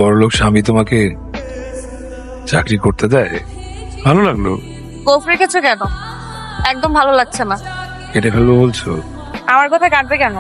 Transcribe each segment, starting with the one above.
বড়লোক স্বামী তোমাকে চাকরি করতে দেয়? ভালো লাগলো? গোফ রেখেছো কেন? একদম ভালো লাগছে না। কেটে ফেলবো বলছো? আমার কথা কাটবে কেন?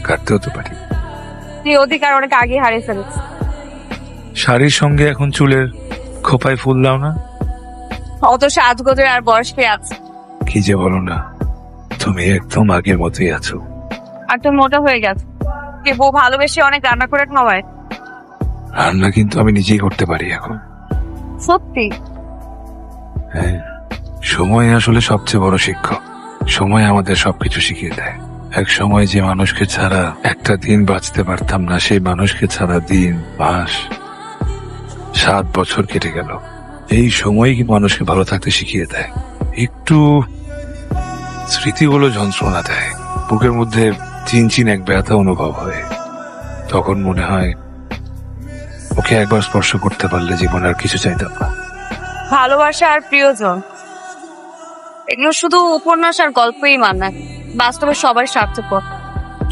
কাটতে হতে পারি। তুই অধিকার অনেক আগে হারিয়ে ফেলেছিস। শাড়ির সঙ্গে এখন চুলের খোপায় ফুল দাও না? অত সাজগোজের আর বয়স কে আছে? কি যে বলো না, তুমি একদম আগের মতোই আছো। আর তুমি মোটা হয়ে গেছে। কে বউ ভালোবেসে অনেক রান্না করে খাওয়ায়। রান্না কিন্তু আমি নিজেই করতে পারি এখন। সত্যি? হ্যাঁ, সময় আসলে সবচেয়ে বড় শিক্ষক। সময় আমাদের সবকিছু শিখিয়ে দেয়। এক সময় যে মানুষকে ছাড়া একটা দিন বাঁচতে পারতাম না, সেই মানুষকে ছাড়া দিন, মাস, 7 বছর কেটে গেল। এই সময় কি মানুষকে ভালো থাকতে শিখিয়ে দেয়। একটু স্মৃতিগুলো যন্ত্রণা দেয়, বুকের মধ্যে চিনচিন এক ব্যথা অনুভব হয়। তখন মনে হয় ওকে একবার স্পর্শ করতে পারলে জীবন আর কিছু চাইতাম না। ভালোবাসা আর প্রিয়জন এগুলো শুধু উপন্যাস আর গল্পই মানায়, বাস্তবে সবার স্বার্থপর।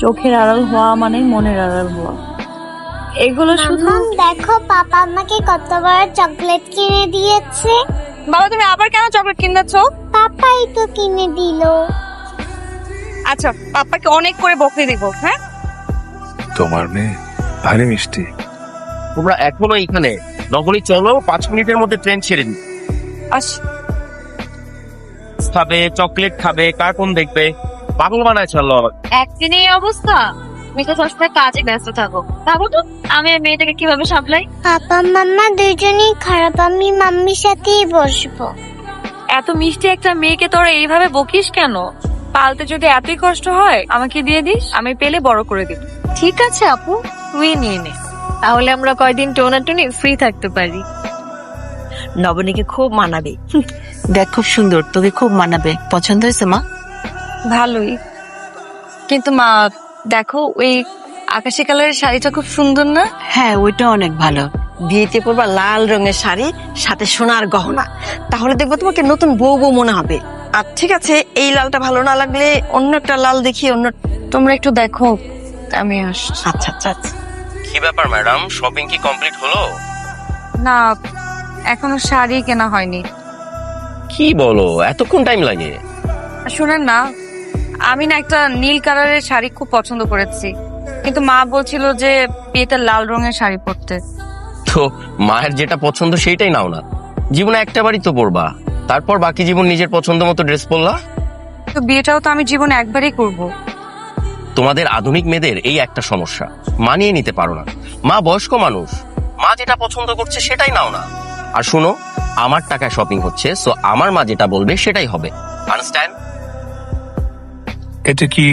চোখের আড়াল হওয়া মানে মনের আড়াল হওয়া। এগুলো শুধু মাম্মাম দেখো, পাপা আমাকে কত বড় চকলেট কিনে দিয়েছে। বাবা তুমি আবার কেন চকলেট কিনেছ? পাপাই তো কিনে দিল। আচ্ছা পাপাকে অনেক করে বকে দিব। হ্যাঁ তোমার মেয়ে ভারী মিষ্টি। তোমরা এখনো এখানে? নগরী চলো, 5 মিনিটের মধ্যে ট্রেন ছেড়ে দিই। আস খাবে, চকলেট খাবে, কার্টুন দেখবে, পাগল বানায় চলো। একদিনে এই অবস্থা? তুমি তো সবসময় কাজে ব্যস্ত থাকো। ভাবো তো আমি আর মেয়েটাকে কিভাবে সামলাই। পাপা মাম্মা দুজনেই খারাপ, আমি মাম্মির সাথেই বসবো। এত মিষ্টি একটা মেয়েকে তোরা এইভাবে বকিস কেন? পালতে যদি এতই কষ্ট হয় আমাকে দিয়ে দিস, আমি পেলে বড় করে দিব। ঠিক আছে আপু, তুই নিয়ে নে, তাহলে আমরা কয়দিন টোনাটুনি ফ্রি থাকতে পারি। নবনীকে খুব মানাবে। দেখ খুব সুন্দর, তোকে খুব মানাবে। পছন্দ হয়েছে মা? ভালোই, কিন্তু মা দেখো ওই আকাশি কালারের শাড়িটা খুব সুন্দর না? হ্যাঁ, ওইটা অনেক ভালো। বিয়েতে পরবা লাল রঙের শাড়ি, সাথে সোনার গহনা, তাহলে দেখবো তোমাকে নতুন বউ বউ মনে হবে। আর ঠিক আছে, এই লালটা ভালো না লাগলে অন্য একটা লাল দেখি। অন্য তোমরা একটু দেখো, আমি আসছি। আচ্ছা আচ্ছা আচ্ছা। কি ব্যাপার ম্যাডাম, শপিং কি কমপ্লিট হলো? না, এখনো শাড়ি কেনা হয়নি। কি বলো, এতক্ষণ টাইম লাগে? শুনেন না, আমি না একটা নীল কালারের শাড়ি খুব পছন্দ করেছি, কিন্তু মা বলছিল যে বিয়েতে লাল রঙের শাড়ি পরতে। তো মায়ের যেটা পছন্দ সেইটাই নাও না। জীবনে একটা বারই তো পরবা, তারপর বাকি জীবন নিজের পছন্দ মতো ড্রেস পরলা। তো বিয়েটাও তো আমি জীবনে একবারই করব। তোমাদের আধুনিক মেয়েদের এই একটা সমস্যা, মানিয়ে নিতে পারো না। মা বয়স্ক মানুষ, মা যেটা পছন্দ করছে সেটাই নাও না। আর শুনো, আমার টাকায় শপিং হচ্ছে, সো আমার মা যেটা বলবে সেটাই হবে। আন্ডারস্ট্যান্ড? এটা কি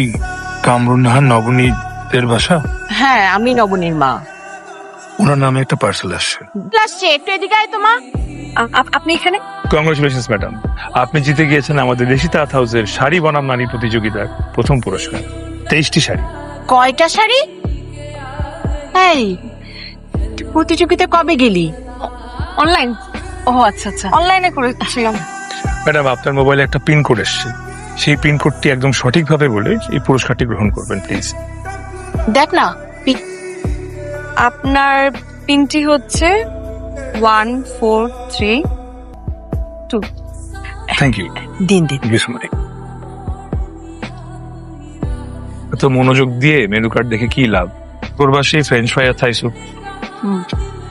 কামরুন নাহার নবনীতের বাসা? হ্যাঁ, আমি নবনীর মা। ওনার নামে একটা পার্সেল আসছে। আসছে, একটু এদিকে আয় তো মা। আপনি এখানে? কংগ্রেচুলেশনস ম্যাডাম, আপনি জিতে গিয়েছেন আমাদের দেশি তাঁত হাউসের শাড়ি বনাম নারী প্রতিযোগিতার প্রথম পুরস্কার, 23টি শাড়ি। কয়টা শাড়ি? এই প্রতিযোগিতা কবে গেলি? অনলাইন। ও আচ্ছা আচ্ছা। অনলাইনে করেছিলাম। ম্যাডাম, আপনার মোবাইলে একটা পিন কোড এসছে, সেই পিন কোডটি একদম সঠিকভাবে বলে এই পুরস্কারটি গ্রহণ করবেন প্লিজ। দেখ না। আপনার পিনটি হচ্ছে 1432। Thank you. দিন দিন। এত মনোযোগ দিয়ে মেনু কার্ড দেখে কি লাভ? করবা সেই ফ্রেঞ্চ ফ্রাই আর থাই স্যুপ।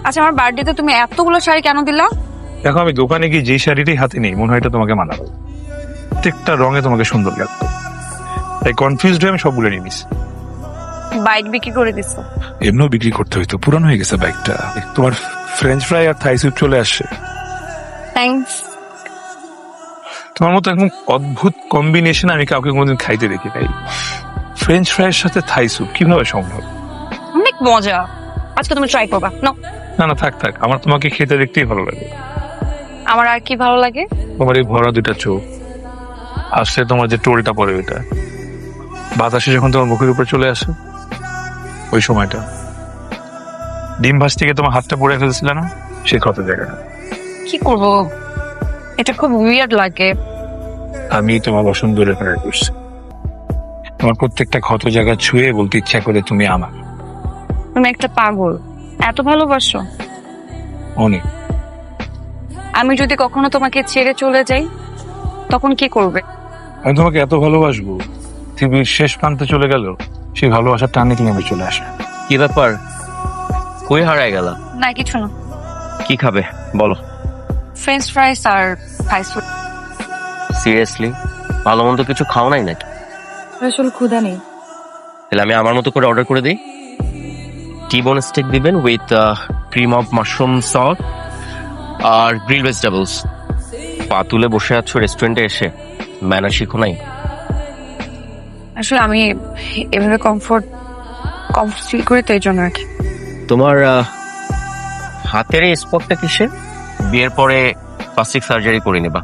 আচ্ছা আমার বার্থডেতে তুমি এতগুলো শাড়ি কেন দিলা? দেখো, আমি দোকানে গিয়ে যেই শাড়িটাই হাতে নেই মনে হয় এটা তোমাকে মানাবে, প্রত্যেকটা রঙে তোমাকে সুন্দর লাগতো, তাই কনফিউজড হয়ে আমি সবগুলো নিয়ে নিস। বাইক বিক্রি করে দিছো? এমনিও বিক্রি করতে হইতো, পুরানো হয়ে গেছে বাইকটা। তোমার ফ্রেঞ্চ ফ্রাই আর থাই স্যুপ চলে আসছে। থ্যাঙ্কস। তোমার মতো একদম অদ্ভুত কম্বিনেশন আমি কাউকে কোনোদিন খাইতে দেখি নাই। ফ্রেঞ্চ ফ্রাইয়ের সাথে থাই স্যুপ কিভাবে সম্ভব? অনেক মজা, আজকে তুমি ট্রাই করবা। না না না, থাক থাক, আমার তোমাকে খেতে দেখতেই ভালো লাগে। আমার আর কি ভালো লাগে? তোমার এই ভরা দুটা চোখ, আসছে তোমার যে টোলটা পরে ওইটা, বাতাসে যখন তোমার মুখের উপর চলে আসে ওই সময়টা, ডিম ভাজ থেকে তোমার হাতটা পড়ে ফেলছিল না, সে ক্ষত জায়গাটা। কি করব, এটা খুব উইয়ার্ড লাগে। আমি তোমার পছন্দ রেফার করছি, তোমার প্রত্যেকটা ক্ষত জায়গা ছুঁয়ে বলতে ইচ্ছা করে তুমি আমার। তুমি একটা পাগল। এত ভালোবাসো? অনেক। আমি যদি কখনো তোমাকে ছেড়ে চলে যাই তখন কি করবে? আমি তোমাকে এত ভালোবাসবো, পৃথিবীর শেষ প্রান্তে চলে গেল সেই ভালোবাসার টানে নেমে চলে আসে। কি ব্যাপার, কই হারায় গেলা? না কিছু না, কি খাবে বলো? ফ্রেঞ্চ ফ্রাইস আর ফাস্ট ফুড। সিরিয়াসলি ভালো মন্দ কিছু খাও নাই নাকি? আসলে ক্ষুধা নেই। তাহলে আমি আমার মতো করে অর্ডার করে দিই। টি-বোন স্টেক দিবেন with cream of mushroom sauce আর গ্রিল ভেজিটেবলস। পা তুলে বসে আছো রেস্টুরেন্টে এসে, ম্যানার শিখো নাই? আসলে আমি এভাবে কমফোর্ট ফিল করি তো এই জন্য আর কি। তোমার হাতের এই স্পটটা কিসের? বিয়ের পরে প্লাস্টিক সার্জারি করে নেবা।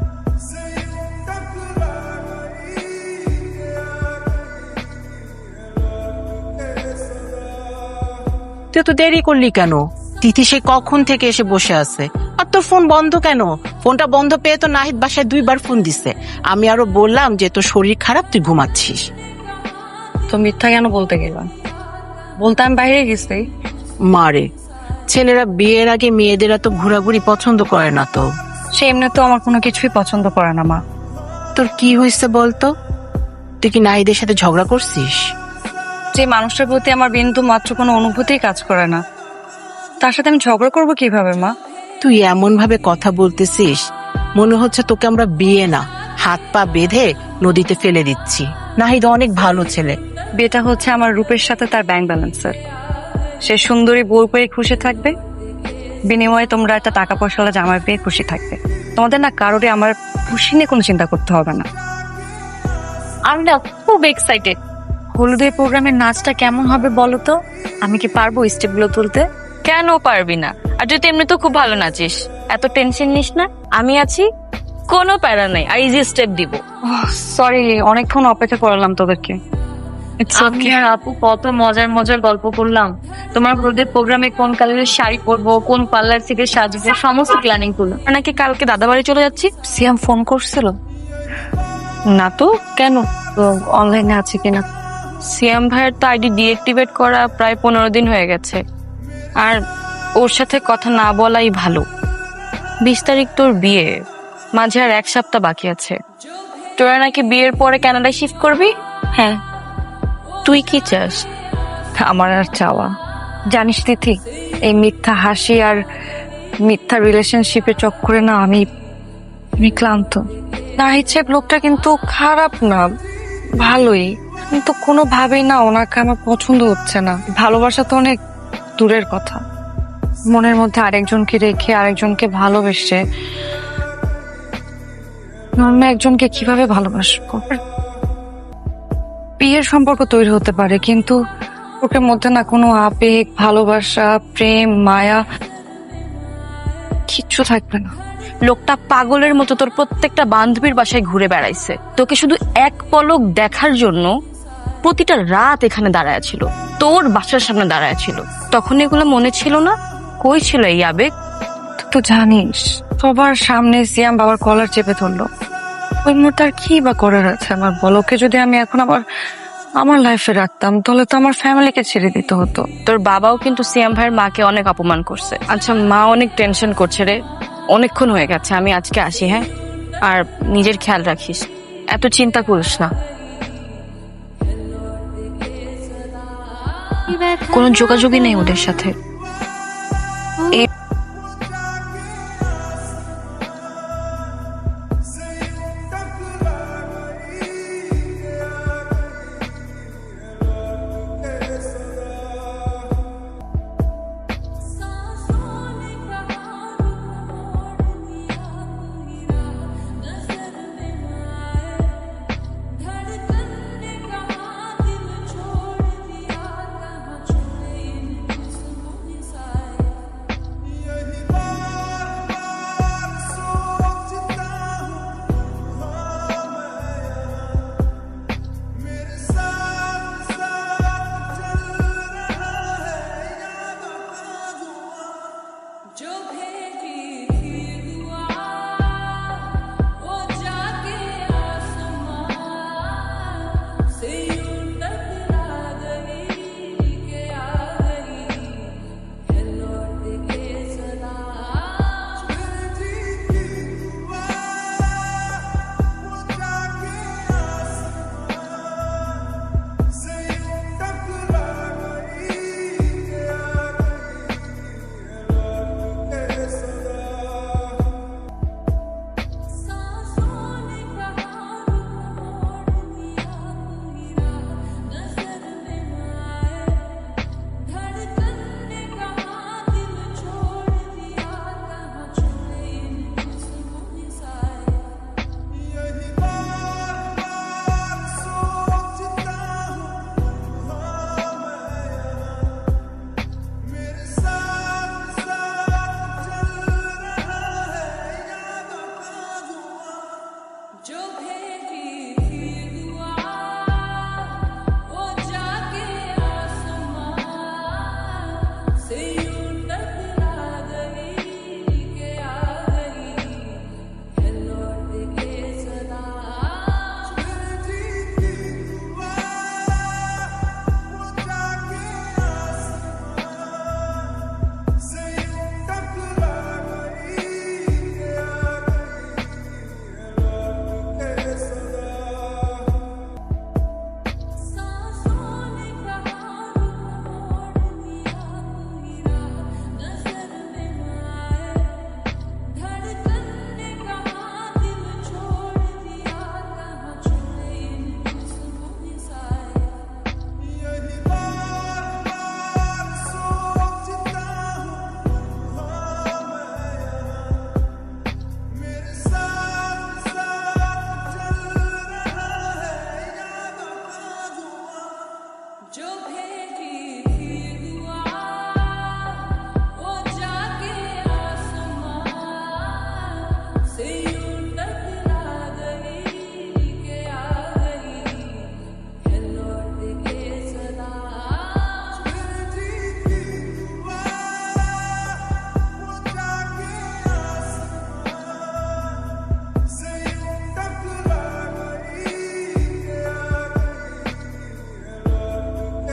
তুই তো দেরি করলি কেন? তিথি সে কখন থেকে এসে বসে আছে, আর তোর ফোন বন্ধ কেন? ফোনটা বন্ধ পেয়ে তো নাহিদ বাসায় 2বার ফোন দিছে। আমি আরো বললাম যে তোর শরীর খারাপ, তুই ঘুমাচ্ছিস। তো মিথ্যা কেন বলতে গেলাম? বলতে আমি বাইরে গেছি। মারে, ছেলেরা বিয়ের আগে মেয়েদের তো ঘোরাঘুরি পছন্দ করে না তো। সে এমনি তো আমার কোনো কিছুই পছন্দ করে না মা। তোর কি হয়েছে বলতো? তুই কি নাহিদের সাথে ঝগড়া করছিস? যে মানুষটার প্রতি আমার বিন্দু মাত্র কোনো অনুভূতি কাজ করে না, তার সাথে আমি ঝগড়া করবো কিভাবে মা? তুই এমন ভাবে কথা বলতেছিস, মনে হচ্ছে তোকে আমরা বিয়ে না, হাত পা বেঁধে নদীতে ফেলে দিচ্ছি। নাহিদ অনেক ভালো ছেলে। বিয়েটা হচ্ছে আমার রূপের সাথে তার ব্যাংক ব্যালেন্সের। সে সুন্দরী বউ পেয়ে খুশি থাকবে, বিনিময়ে তোমরা একটা টাকা পয়সাওয়ালা জামাই পেয়ে খুশি থাকবে। তোমাদের না কারোরই আমার খুশি নিয়ে কোনো চিন্তা করতে হবে না। আমি না খুব এক্সাইটেড। হলুদের প্রোগ্রামের নাচটা কেমন হবে বলো তো? আমি কি পারবো স্টেপগুলো তুলতে? কেন পারবি না? আর তুই তো এমনি তো খুব ভালো নাচিস, এত টেনশন নিস না, আমি আছি, কোনো প্যারা নাই। আর ইজি স্টেপ দিব। সরি, অনেকক্ষণ অপেক্ষা করলাম তোদেরকে। আমি আর আপু কত মজার মজার গল্প করলাম। তোমার হলুদের প্রোগ্রামে কোন কালারের শাড়ি পরবো, কোন পার্লার থেকে সাজবো, সমস্ত প্ল্যানিং করলাম। নাকি কালকে দাদা বাড়ি চলে যাচ্ছি। সিয়াম ফোন করছিল না তো? কেন? অনলাইনে আছে কিনা? সিয়াম ভাইয়ের তো আইডি ডিএক্টিভেট করা প্রায় 15 দিন হয়ে গেছে। আর ওর সাথে কথা না বলাই ভালো। 20 তারিখ তোর বিয়ে, মাঝে আর 1 সপ্তাহ বাকি আছে। তোরা নাকি বিয়ের পরে কানাডায় শিফট করবি? হ্যাঁ। তুই কি চাস? আমার আর চাওয়া, জানিস তিথি, এই মিথ্যা হাসি আর মিথ্যা রিলেশনশিপের চক্করে না আমি ক্লান্ত। নাহিদ সাহেব লোকটা কিন্তু খারাপ না, ভালোই, কিন্তু কোনোভাবেই না ওনাকে আমার পছন্দ হচ্ছে না। ভালোবাসা তো অনেক দূরের কথা, মনের মধ্যে আরেকজনকে রেখে আরেকজনকে ভালোবেসে অন্য একজনকে কিভাবে ভালোবাসবো? বিয়ের সম্পর্ক তৈরি হতে পারে, কিন্তু ওর মধ্যে না কোনো আবেগ, ভালোবাসা, প্রেম, মায়া কিচ্ছু থাকবে না। লোকটা পাগলের মতো তোর প্রত্যেকটা বান্ধবীর বাসায় ঘুরে বেড়াইছে, তোকে শুধু এক পলক দেখার জন্য প্রতিটা রাত এখানে দাঁড়ায় ছিল, তোর বাসার সামনে দাঁড়ায় ছিল। তখন এগুলো মনে ছিল না? কই ছিল এই আবেগ? তুই তো জানিস, সবার সামনে সিয়াম বাবার কলার চেপে ধরলো। ওই মুহূর্তে আর কি বা করার আছে আমার বল? ওকে যদি আমি এখন আমার লাইফে রাখতাম তাহলে তো আমার ফ্যামিলিকে ছেড়ে দিতে হতো। তোর বাবাও কিন্তু সিয়াম ভাইয়ের মাকে অনেক অপমান করছে। আচ্ছা, মা অনেক টেনশন করছে রে, অনেকক্ষণ হয়ে গেছে, আমি আজকে আসি। হ্যাঁ, আর নিজের খেয়াল রাখিস, এত চিন্তা করিস না। কোনো যোগাযোগই নেই ওদের সাথে। जो भी